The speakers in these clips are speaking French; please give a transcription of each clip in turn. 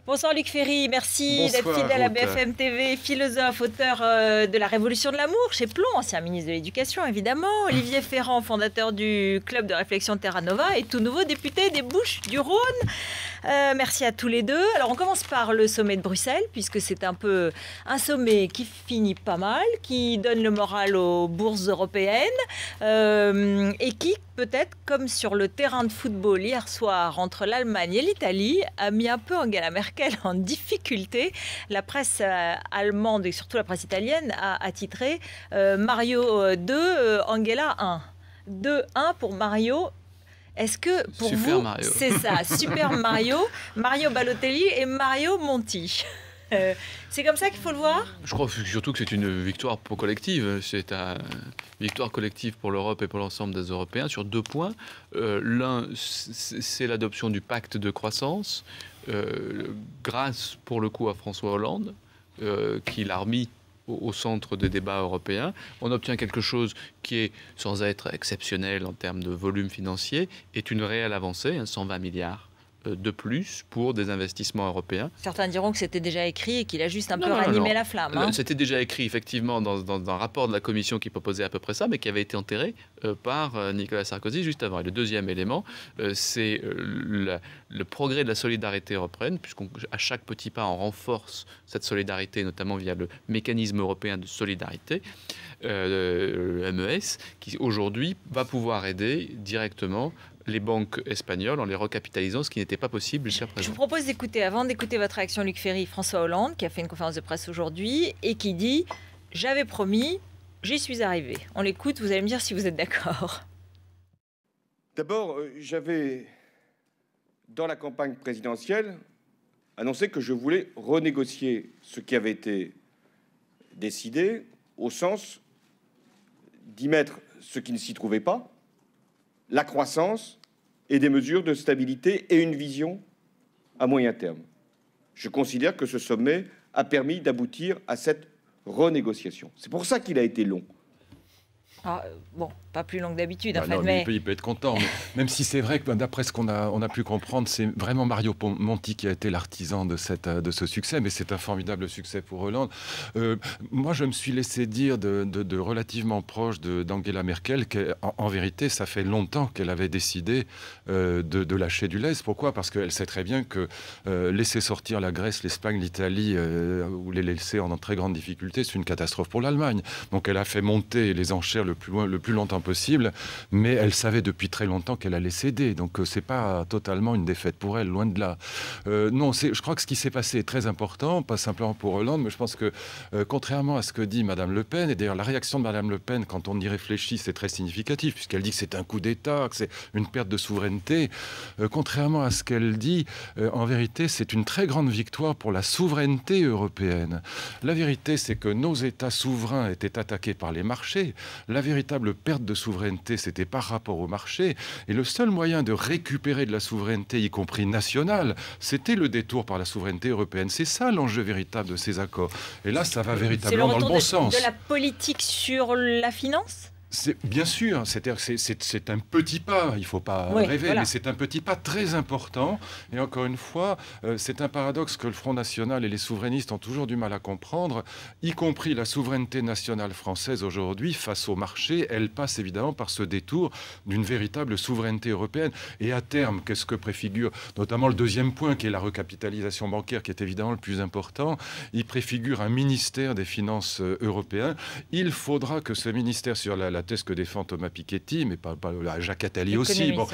Bonsoir Luc Ferry, merci d'être Bonsoir, fidèle à Ruth. BFM TV, philosophe, auteur de La Révolution de l'amour chez Plon, ancien ministre de l'Éducation évidemment, Olivier Ferrand, fondateur du club de réflexion Terra Nova et tout nouveau député des Bouches-du-Rhône. Merci à tous les deux. Alors on commence par le sommet de Bruxelles, puisque c'est un peu un sommet qui finit pas mal, qui donne le moral aux bourses européennes et qui, peut-être comme sur le terrain de football hier soir entre l'Allemagne et l'Italie, a mis un peu Angela Merkel en difficulté. La presse allemande et surtout la presse italienne a titré Mario 2, Angela 1. 2-1 pour Mario. Est-ce que pour Super vous, Mario. c'est ça, Super Mario, Mario Balotelli et Mario Monti? C'est comme ça qu'il faut le voir? Je crois surtout que c'est une victoire collective. C'est une victoire collective pour l'Europe et pour l'ensemble des Européens sur deux points. L'un, c'est l'adoption du pacte de croissance, grâce pour le coup à François Hollande, qui l'a remis au centre des débats européens. On obtient quelque chose qui est, sans être exceptionnel en termes de volume financier, est une réelle avancée, 120 milliards de plus pour des investissements européens. Certains diront que c'était déjà écrit et qu'il a juste un peu Non, ranimé non. la flamme. Hein. C'était déjà écrit effectivement dans un rapport de la Commission qui proposait à peu près ça, mais qui avait été enterré par Nicolas Sarkozy juste avant. Et le deuxième élément, c'est le progrès de la solidarité européenne, puisqu'à chaque petit pas, on renforce cette solidarité, notamment via le mécanisme européen de solidarité, le MES, qui aujourd'hui va pouvoir aider directement les banques espagnoles en les recapitalisant, ce qui n'était pas possible jusqu'à présent. Je vous propose d'écouter, avant d'écouter votre réaction, Luc Ferry, François Hollande, qui a fait une conférence de presse aujourd'hui et qui dit « J'avais promis, j'y suis arrivé ». On l'écoute, vous allez me dire si vous êtes d'accord. D'abord, j'avais, dans la campagne présidentielle, annoncé que je voulais renégocier ce qui avait été décidé, au sens d'y mettre ce qui ne s'y trouvait pas, la croissance et des mesures de stabilité et une vision à moyen terme. Je considère que ce sommet a permis d'aboutir à cette renégociation. C'est pour ça qu'il a été long. Ah, bon, pas plus long que d'habitude, en Bah fait, non, mais... il peut être content, mais même si c'est vrai que d'après ce qu'on a pu comprendre, c'est vraiment Mario Monti qui a été l'artisan de ce succès, mais c'est un formidable succès pour Hollande. Moi, je me suis laissé dire de relativement proche d'Angela Merkel qu'en vérité, ça fait longtemps qu'elle avait décidé de lâcher du lest. Pourquoi? Parce qu'elle sait très bien que laisser sortir la Grèce, l'Espagne, l'Italie, ou les laisser en très grande difficulté, c'est une catastrophe pour l'Allemagne. Donc elle a fait monter les enchères le plus longtemps possible, mais elle savait depuis très longtemps qu'elle allait céder. Donc c'est pas totalement une défaite pour elle, loin de là. Non, je crois que ce qui s'est passé est très important, pas simplement pour Hollande, mais je pense que contrairement à ce que dit Madame Le Pen, et d'ailleurs la réaction de Madame Le Pen, quand on y réfléchit, c'est très significatif, puisqu'elle dit que c'est un coup d'État, que c'est une perte de souveraineté. Contrairement à ce qu'elle dit, en vérité, c'est une très grande victoire pour la souveraineté européenne. La vérité, c'est que nos États souverains étaient attaqués par les marchés. La véritable perte de souveraineté, c'était par rapport au marché. Et le seul moyen de récupérer de la souveraineté, y compris nationale, c'était le détour par la souveraineté européenne. C'est ça l'enjeu véritable de ces accords. Et là, ça va véritablement dans le bon sens. De la politique sur la finance ? Bien sûr, c'est un petit pas, il ne faut pas rêver, voilà. Mais c'est un petit pas très important. Et encore une fois, c'est un paradoxe que le Front National et les souverainistes ont toujours du mal à comprendre, y compris la souveraineté nationale française aujourd'hui face au marché. Elle passe évidemment par ce détour d'une véritable souveraineté européenne. Et à terme, qu'est-ce que préfigure notamment le deuxième point, qui est la recapitalisation bancaire, qui est évidemment le plus important. Il préfigure un ministère des Finances européen. Il faudra que ce ministère, sur la thèse que défend Thomas Piketty, mais pas Jacques Attali aussi. Bon,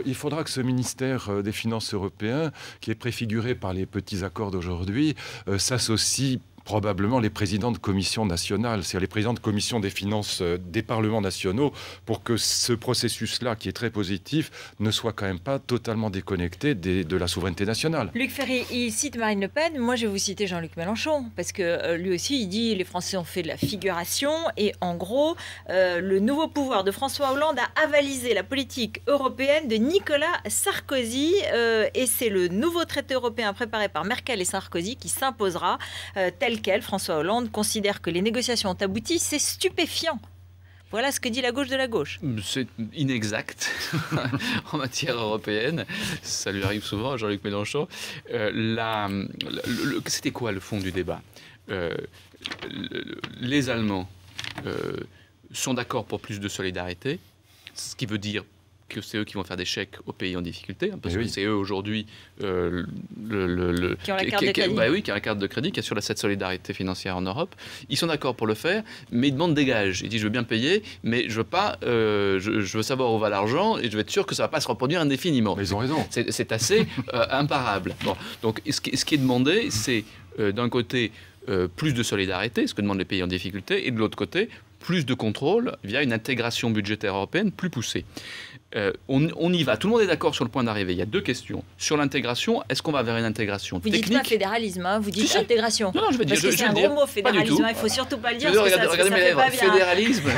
il faudra que ce ministère des Finances européen, qui est préfiguré par les petits accords d'aujourd'hui, s'associe probablement les présidents de commissions nationales, c'est-à-dire les présidents de commissions des finances des parlements nationaux, pour que ce processus-là, qui est très positif, ne soit quand même pas totalement déconnecté de la souveraineté nationale. Luc Ferry, il cite Marine Le Pen. Moi, je vais vous citer Jean-Luc Mélenchon, parce que lui aussi, il dit les Français ont fait de la figuration. Et en gros, le nouveau pouvoir de François Hollande a avalisé la politique européenne de Nicolas Sarkozy. Et c'est le nouveau traité européen préparé par Merkel et Sarkozy qui s'imposera tel quel. François Hollande considère que les négociations ont abouti. C'est stupéfiant Voilà ce que dit la gauche de la gauche. C'est inexact en matière européenne. Ça lui arrive souvent à Jean-Luc Mélenchon. C'était quoi le fond du débat? Les Allemands sont d'accord pour plus de solidarité, ce qui veut dire que c'est eux qui vont faire des chèques aux pays en difficulté, hein, parce que c'est eux aujourd'hui qui ont la carte de crédit. Qui ont la carte de crédit, qui assurent cette solidarité financière en Europe. Ils sont d'accord pour le faire, mais ils demandent des gages. Ils disent je veux bien payer, mais je veux pas, je veux savoir où va l'argent et je veux être sûr que ça va pas se reproduire indéfiniment. Mais ils ont raison. C'est assez imparable. Bon, donc ce qui est demandé, c'est d'un côté plus de solidarité, ce que demandent les pays en difficulté, et de l'autre côté plus de contrôle via une intégration budgétaire européenne plus poussée. On y va. Tout le monde est d'accord sur le point d'arrivée. Il y a deux questions. Sur l'intégration, est-ce qu'on va vers une intégration technique? Vous dites pas fédéralisme, hein, vous dites intégration. Non, je vais dire. Parce que c'est un gros mot, fédéralisme. Il ne faut surtout pas le dire. Regardez mes lèvres. Fédéralisme.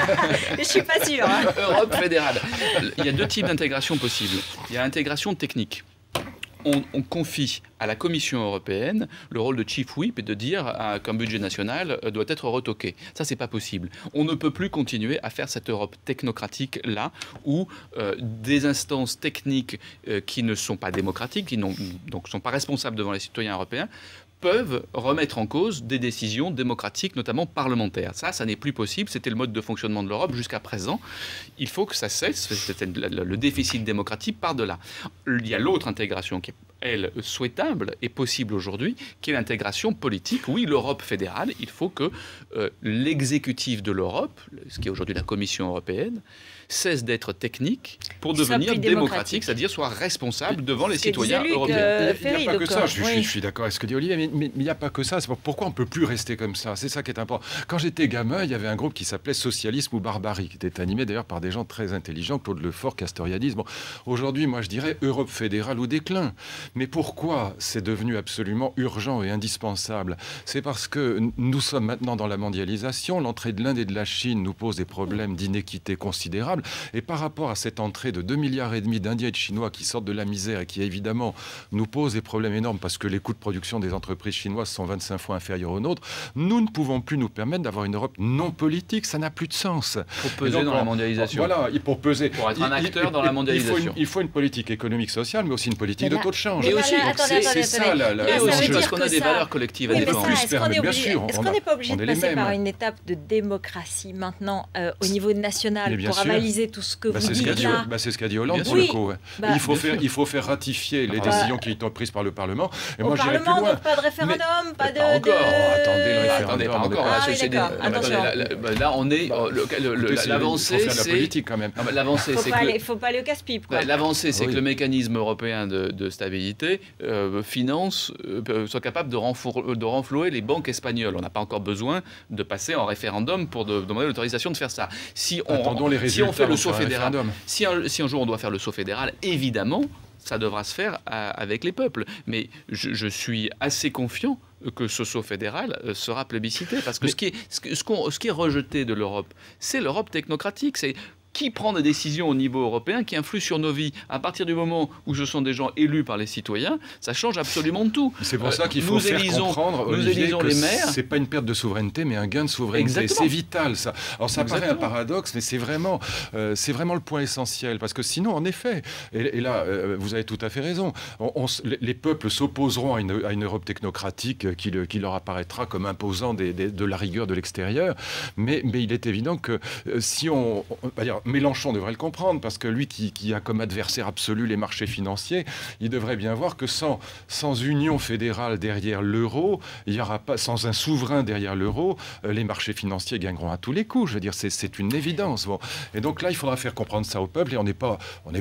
Je ne suis pas sûre. Hein. Europe fédérale. Il y a deux types d'intégration possibles. Il y a l'intégration technique. On confie à la Commission européenne le rôle de chief whip et de dire qu'un budget national doit être retoqué. Ça, c'est pas possible. On ne peut plus continuer à faire cette Europe technocratique-là, où des instances techniques qui ne sont pas démocratiques, qui donc ne sont pas responsables devant les citoyens européens, peuvent remettre en cause des décisions démocratiques, notamment parlementaires. Ça n'est plus possible. C'était le mode de fonctionnement de l'Europe jusqu'à présent. Il faut que ça cesse. Le déficit démocratique part de là. Il y a l'autre intégration qui est, elle, souhaitable et possible aujourd'hui, qui est l'intégration politique. Oui, l'Europe fédérale, il faut que l'exécutif de l'Europe, ce qui est aujourd'hui la Commission européenne, cesse d'être technique pour devenir démocratique, c'est-à-dire soit responsable devant les citoyens européens. Il n'y a pas que ça, je suis d'accord avec ce que dit Olivier, mais il n'y a pas que ça. Pourquoi on ne peut plus rester comme ça? C'est ça qui est important. Quand j'étais gamin, il y avait un groupe qui s'appelait Socialisme ou Barbarie, qui était animé d'ailleurs par des gens très intelligents, Claude Lefort, Castoriadis. Bon, aujourd'hui, moi je dirais Europe fédérale au déclin. Mais pourquoi c'est devenu absolument urgent et indispensable? C'est parce que nous sommes maintenant dans la mondialisation, l'entrée de l'Inde et de la Chine nous pose des problèmes d'inéquité considérables. Et par rapport à cette entrée de 2,5 milliards d'Indiens et de Chinois qui sortent de la misère et qui évidemment nous posent des problèmes énormes parce que les coûts de production des entreprises chinoises sont 25 fois inférieurs aux nôtres, nous ne pouvons plus nous permettre d'avoir une Europe non politique. Ça n'a plus de sens. Pour peser dans la mondialisation. Voilà, pour peser. Pour être un acteur dans la mondialisation. Il faut une politique économique sociale, mais aussi une politique de taux de change. Et aussi, c'est ça l'enjeu. Parce qu'on a des valeurs collectives à défendre. Est-ce qu'on n'est pas obligé de passer par une étape de démocratie maintenant au niveau national pour avaliser tout ce que vous dites là? C'est ce qu'a dit Hollande pour le coup. Il faut faire ratifier les décisions qui sont prises par le Parlement. Et moi, j'irais plus loin. Donc pas de référendum, pas de... Pas encore. Attendez, le référendum. Pas encore. Là, on est... L'avancée, c'est... Il faut faire de la politique quand même. L'avancée, c'est que... Il ne faut pas aller au casse-pipe. L'avancée, c'est que le mécanisme européen de stabilité finance, soit capable de renflouer les banques espagnoles. On n'a pas encore besoin de passer en référendum pour demander l'autorisation de faire ça. Si on fait le saut fédéral, si un jour on doit faire le saut fédéral, évidemment, ça devra se faire avec les peuples. Mais je suis assez confiant que ce saut fédéral sera plébiscité. Parce que ce qui est rejeté de l'Europe, c'est l'Europe technocratique. C'est qui prend des décisions au niveau européen qui influent sur nos vies. À partir du moment où ce sont des gens élus par les citoyens, ça change absolument tout. C'est pour ça qu'il faut faire comprendre, Olivier, que les maires. C'est pas une perte de souveraineté, mais un gain de souveraineté. C'est vital, ça. Alors ça paraît un paradoxe, mais c'est vraiment le point essentiel. Parce que sinon, en effet, et là, vous avez tout à fait raison, les peuples s'opposeront à une Europe technocratique qui leur apparaîtra comme imposant de la rigueur de l'extérieur. Mais il est évident que si on va dire, Mélenchon devrait le comprendre, parce que lui qui a comme adversaire absolu les marchés financiers, il devrait bien voir que sans union fédérale derrière l'euro, il y aura pas, sans un souverain derrière l'euro, les marchés financiers gagneront à tous les coups. Je veux dire, c'est une évidence. Bon. Et donc là, il faudra faire comprendre ça au peuple, et on n'est pas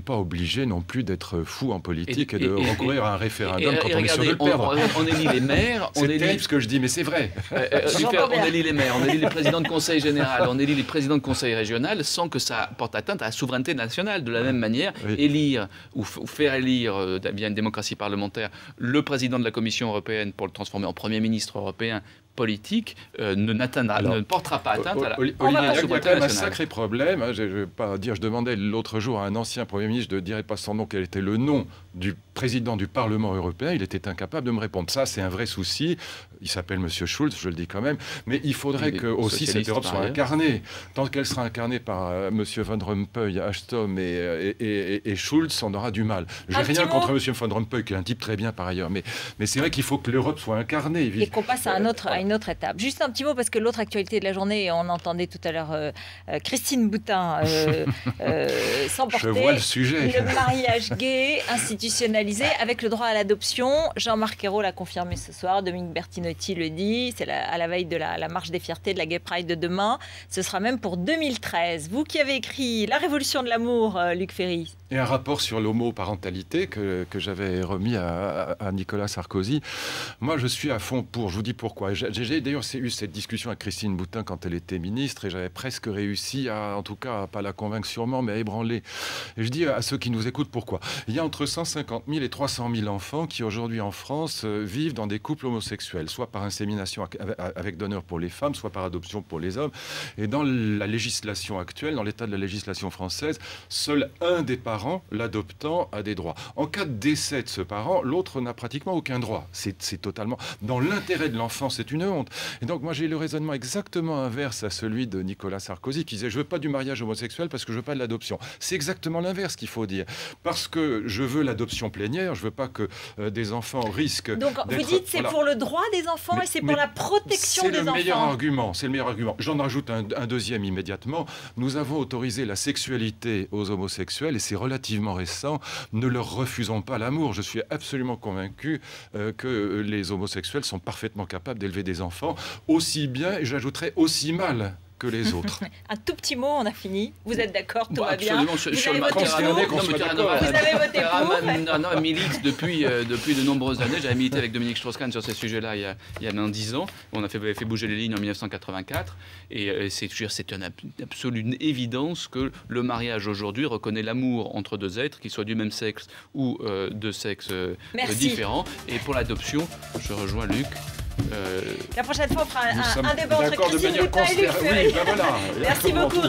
obligé non plus d'être fou en politique et de recourir à un référendum quand on est sûr de le perdre. On élit les maires. C'est terrible ce que je dis, mais c'est vrai. On élit les maires, on élit les présidents de conseil général, on élit les présidents de conseil régional sans que ça porte atteinte à la souveraineté nationale. De la même manière, élire ou faire élire via une démocratie parlementaire le président de la Commission européenne pour le transformer en Premier ministre européen politique ne portera pas atteinte à la il y a quand même un nationale. sacré problème. Hein, je ne vais pas dire, je demandais l'autre jour à un ancien Premier ministre, je ne dirais pas son nom, quel était le nom du président du Parlement européen. Il était incapable de me répondre. Ça, c'est un vrai souci. Il s'appelle M. Schulz, je le dis quand même. Mais il faudrait que aussi cette Europe soit incarnée. Tant qu'elle sera incarnée par M. Van Rompuy, Ashton et Schulz, on aura du mal. Je n'ai rien contre M. Van Rompuy, qui est un type très bien par ailleurs. Mais c'est vrai qu'il faut que l'Europe soit incarnée. Et qu'on passe à une autre étape. Juste un petit mot, parce que l'autre actualité de la journée, on entendait tout à l'heure Christine Boutin s'emporter. Je vois le sujet. Le mariage gay institutionnalisé avec le droit à l'adoption. Jean-Marc Ayrault l'a confirmé ce soir, Dominique Bertinotti le dit, c'est à la veille de la marche des fiertés de la Gay Pride de demain. Ce sera même pour 2013. Vous qui avez écrit La Révolution de l'amour, Luc Ferry. Et un rapport sur l'homoparentalité que j'avais remis à Nicolas Sarkozy. Moi, je suis à fond pour. Je vous dis pourquoi. J'ai d'ailleurs eu cette discussion avec Christine Boutin quand elle était ministre et j'avais presque réussi en tout cas, à pas la convaincre sûrement, mais à ébranler. Et je dis à ceux qui nous écoutent pourquoi. Il y a entre 150 000 et 300 000 enfants qui aujourd'hui en France vivent dans des couples homosexuels, soit par insémination avec donneur pour les femmes, soit par adoption pour les hommes. Et dans la législation actuelle, dans l'état de la législation française, seul un des parents, l'adoptant, a des droits. En cas de décès de ce parent, l'autre n'a pratiquement aucun droit. C'est totalement... Dans l'intérêt de l'enfant, c'est une honte. Et donc moi j'ai le raisonnement exactement inverse à celui de Nicolas Sarkozy qui disait je veux pas du mariage homosexuel parce que je veux pas de l'adoption. C'est exactement l'inverse qu'il faut dire. Parce que je veux l'adoption plénière, je veux pas que des enfants risquent. Donc vous dites c'est pour le droit des enfants et c'est pour la protection des enfants. C'est le meilleur argument. J'en rajoute un deuxième immédiatement. Nous avons autorisé la sexualité aux homosexuels et c'est relativement récent. Ne leur refusons pas l'amour. Je suis absolument convaincu que les homosexuels sont parfaitement capables d'élever des enfants aussi bien, et j'ajouterais aussi mal que les autres. Un tout petit mot, on a fini. Vous êtes d'accord, tout va bien. Absolument, sur le Vous avez voté pour. milite depuis de nombreuses années. J'avais milité avec Dominique Strauss-Kahn sur ces sujets-là il y a maintenant 10 ans. On a fait bouger les lignes en 1984. Et c'est une absolue évidence que le mariage aujourd'hui reconnaît l'amour entre deux êtres, qu'ils soient du même sexe ou de sexes différents. Et pour l'adoption, je rejoins Luc. La prochaine fois, on fera un débat entre Christine Boutin et Luc Ferry. Oui, ben voilà. Merci beaucoup.